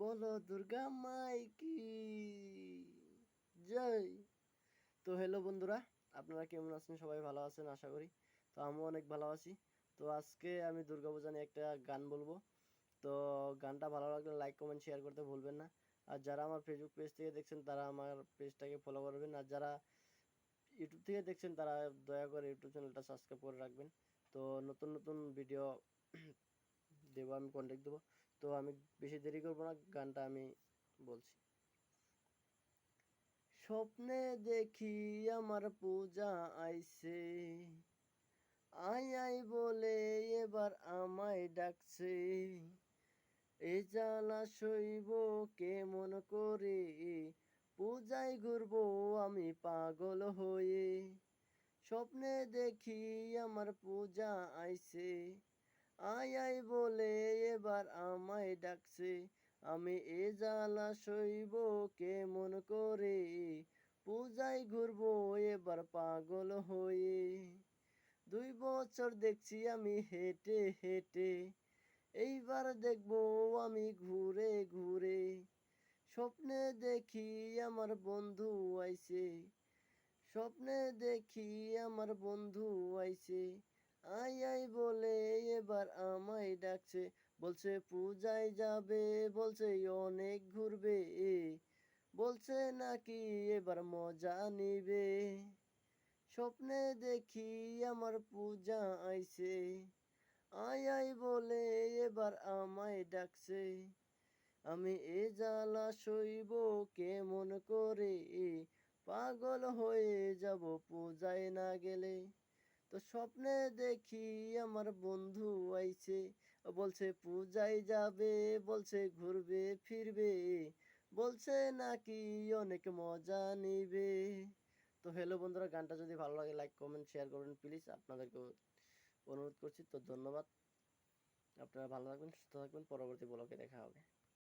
বলো দুর্গা মাই কি জয়। তো হ্যালো বন্ধুরা, আপনারা কেমন আছেন? সবাই ভালো আছেন আশা করি। তো আমিও অনেক ভালো আছি। তো আজকে আমি দুর্গাপূজা নিয়ে একটা গান বলবো। তো গানটা ভালো লাগলে লাইক কমেন্ট শেয়ার করতে ভুলবেন না। আর যারা আমার ফেসবুক পেজ থেকে দেখছেন তারা আমার পেজটাকে ফলো করবেন, আর যারা ইউটিউব থেকে দেখছেন তারা দয়া করে ইউটিউব চ্যানেলটা সাবস্ক্রাইব করে রাখবেন। তো নতুন নতুন ভিডিও দেবো, আমি কন্টেক্ট দেবো। তো আমি বেশি দেরি করবো না, গানটা আমি বলছি। স্বপ্নে দেখি আমার পূজা আইছে, আই আই বলে এবার আমায় ডাকছে। এ জ্বালা সইব কেমন করে, পূজায় ঘুরবো আমি পাগল হয়ে। স্বপ্নে দেখি আমার পূজা আইছে, আই আই বলে এবার আমায় ডাকছে। আমি এ জ্বালা সইব কেমন করে, পূজায় ঘুরবো এবার পাগল হয়ে। 2 বছর দেখছি আমি হেঁটে হেঁটে, এইবার দেখবো আমি ঘুরে ঘুরে। স্বপ্নে দেখি আমার বন্ধু আইছে, স্বপ্নে দেখি আমার বন্ধু আইছে, আই আই বলে এবার আমায় ডাকছে। বলছে পূজায় যাবে, বলছে অনেক ঘুরবে, বলছে নাকি এবার মজা নিবে। স্বপ্নে দেখি আমার পূজা আইছে, আই আই বলে এবার আমায় ডাকছে। আমি এ জ্বালা সইব কেমন করে, পাগল হয়ে যাব পূজায় না গেলে। তো স্বপ্নে দেখি আমার বন্ধু আইছে, বলছে পূজায় যাবে, বলছে ঘুরবে ফিরবে, বলছে নাকি অনেক মজা নিবে। তো হ্যালো বন্ধুরা, গানটা যদি ভালো লাগে লাইক কমেন্ট শেয়ার করবেন প্লিজ, আপনাদেরকে অনুরোধ করছি। তো ধন্যবাদ, আপনারা ভালো থাকবেন, সুস্থ থাকবেন, পরবর্তী ব্লগে দেখা হবে।